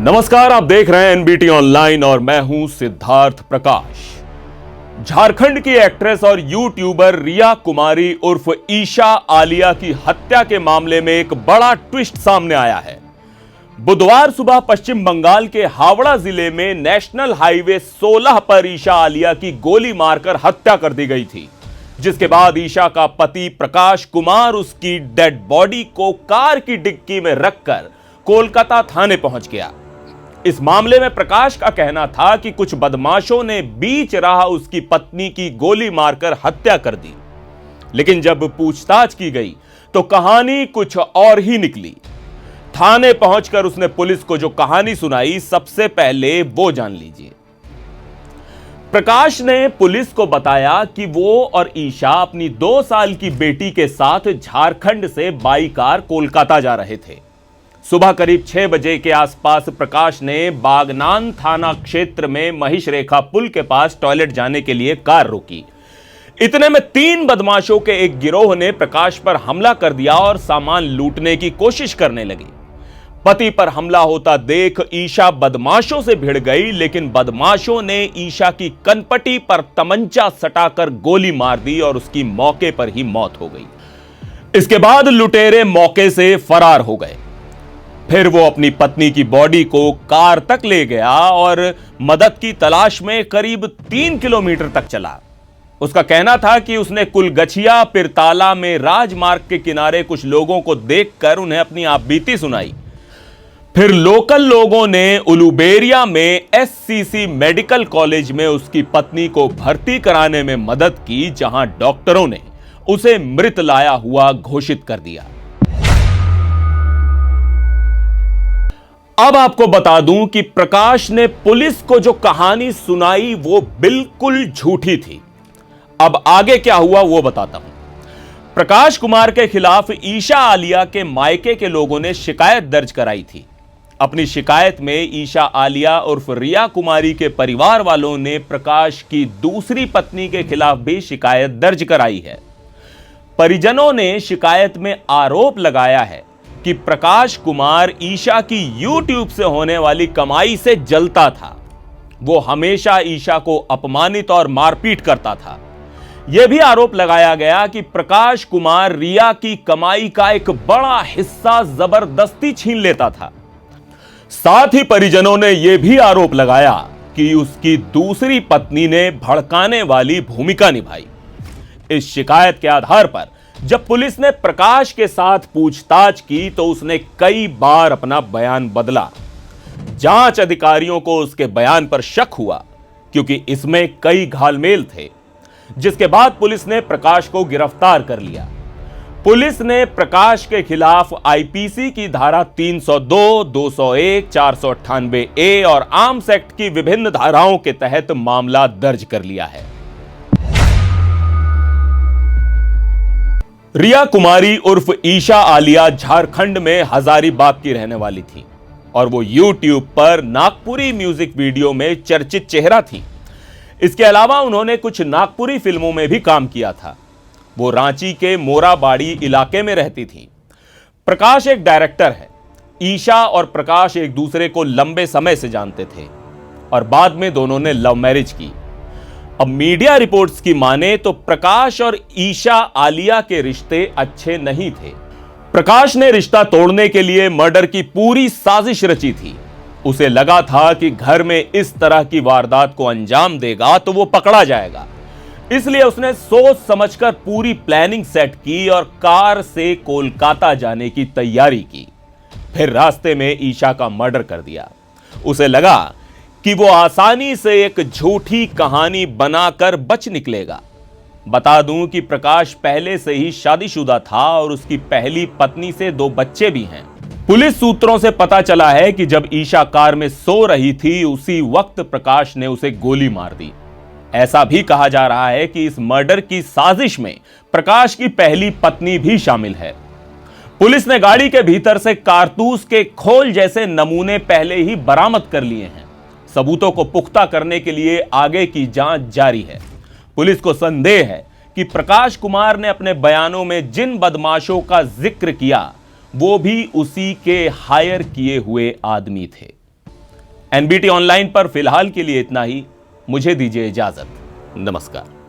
नमस्कार, आप देख रहे हैं एनबीटी ऑनलाइन और मैं हूं सिद्धार्थ प्रकाश। झारखंड की एक्ट्रेस और यूट्यूबर रिया कुमारी उर्फ ईशा आलिया की हत्या के मामले में एक बड़ा ट्विस्ट सामने आया है। बुधवार सुबह पश्चिम बंगाल के हावड़ा जिले में नेशनल हाईवे 16 पर ईशा आलिया की गोली मारकर हत्या कर दी गई थी, जिसके बाद ईशा का पति प्रकाश कुमार उसकी डेड बॉडी को कार की डिक्की में रखकर कोलकाता थाने पहुंच गया। इस मामले में प्रकाश का कहना था कि कुछ बदमाशों ने बीच राह उसकी पत्नी की गोली मारकर हत्या कर दी, लेकिन जब पूछताछ की गई तो कहानी कुछ और ही निकली। थाने पहुंचकर उसने पुलिस को जो कहानी सुनाई, सबसे पहले वो जान लीजिए। प्रकाश ने पुलिस को बताया कि वो और ईशा अपनी 2 साल की बेटी के साथ झारखंड से बाई कार कोलकाता जा रहे थे। सुबह करीब 6 बजे के आसपास प्रकाश ने बागनान थाना क्षेत्र में महिष रेखा पुल के पास टॉयलेट जाने के लिए कार रोकी। इतने में 3 बदमाशों के एक गिरोह ने प्रकाश पर हमला कर दिया और सामान लूटने की कोशिश करने लगी। पति पर हमला होता देख ईशा बदमाशों से भिड़ गई, लेकिन बदमाशों ने ईशा की कनपटी पर तमंचा सटाकर गोली मार दी और उसकी मौके पर ही मौत हो गई। इसके बाद लुटेरे मौके से फरार हो गए। फिर वो अपनी पत्नी की बॉडी को कार तक ले गया और मदद की तलाश में करीब 3 किलोमीटर तक चला। उसका कहना था कि उसने कुलगछिया पिरताला में राजमार्ग के किनारे कुछ लोगों को देखकर उन्हें अपनी आपबीती सुनाई। फिर लोकल लोगों ने उलुबेरिया में एससीसी मेडिकल कॉलेज में उसकी पत्नी को भर्ती कराने में मदद की, जहां डॉक्टरों ने उसे मृत लाया हुआ घोषित कर दिया। अब आपको बता दूं कि प्रकाश ने पुलिस को जो कहानी सुनाई वो बिल्कुल झूठी थी। अब आगे क्या हुआ वो बताता हूं। प्रकाश कुमार के खिलाफ ईशा आलिया के मायके के लोगों ने शिकायत दर्ज कराई थी। अपनी शिकायत में ईशा आलिया उर्फ रिया कुमारी के परिवार वालों ने प्रकाश की दूसरी पत्नी के खिलाफ भी शिकायत दर्ज कराई है। परिजनों ने शिकायत में आरोप लगाया है कि प्रकाश कुमार ईशा की YouTube से होने वाली कमाई से जलता था। वो हमेशा ईशा को अपमानित और मारपीट करता था। यह भी आरोप लगाया गया कि प्रकाश कुमार रिया की कमाई का एक बड़ा हिस्सा जबरदस्ती छीन लेता था। साथ ही परिजनों ने यह भी आरोप लगाया कि उसकी दूसरी पत्नी ने भड़काने वाली भूमिका निभाई। इस शिकायत के आधार पर जब पुलिस ने प्रकाश के साथ पूछताछ की तो उसने कई बार अपना बयान बदला। जांच अधिकारियों को उसके बयान पर शक हुआ क्योंकि इसमें कई घालमेल थे, जिसके बाद पुलिस ने प्रकाश को गिरफ्तार कर लिया। पुलिस ने प्रकाश के खिलाफ आईपीसी की धारा 302, 201, 498A और आर्म्स एक्ट की विभिन्न धाराओं के तहत मामला दर्ज कर लिया है। रिया कुमारी उर्फ ईशा आलिया झारखंड में हजारीबाग की रहने वाली थी और वो YouTube पर नागपुरी म्यूजिक वीडियो में चर्चित चेहरा थी। इसके अलावा उन्होंने कुछ नागपुरी फिल्मों में भी काम किया था। वो रांची के मोराबाड़ी इलाके में रहती थी। प्रकाश एक डायरेक्टर है। ईशा और प्रकाश एक दूसरे को लंबे समय से जानते थे और बाद में दोनों ने लव मैरिज की। अब मीडिया रिपोर्ट्स की माने तो प्रकाश और ईशा आलिया के रिश्ते अच्छे नहीं थे। प्रकाश ने रिश्ता तोड़ने के लिए मर्डर की पूरी साजिश रची थी। उसे लगा था कि घर में इस तरह की वारदात को अंजाम देगा तो वो पकड़ा जाएगा, इसलिए उसने सोच समझकर पूरी प्लानिंग सेट की और कार से कोलकाता जाने की तैयारी की। फिर रास्ते में ईशा का मर्डर कर दिया। उसे लगा कि वो आसानी से एक झूठी कहानी बनाकर बच निकलेगा। बता दूं कि प्रकाश पहले से ही शादीशुदा था और उसकी पहली पत्नी से 2 बच्चे भी हैं। पुलिस सूत्रों से पता चला है कि जब ईशा कार में सो रही थी उसी वक्त प्रकाश ने उसे गोली मार दी। ऐसा भी कहा जा रहा है कि इस मर्डर की साजिश में प्रकाश की पहली पत्नी भी शामिल है। पुलिस ने गाड़ी के भीतर से कारतूस के खोल जैसे नमूने पहले ही बरामद कर लिए हैं। सबूतों को पुख्ता करने के लिए आगे की जांच जारी है। पुलिस को संदेह है कि प्रकाश कुमार ने अपने बयानों में जिन बदमाशों का जिक्र किया वो भी उसी के हायर किए हुए आदमी थे। एनबीटी ऑनलाइन पर फिलहाल के लिए इतना ही। मुझे दीजिए इजाजत। नमस्कार।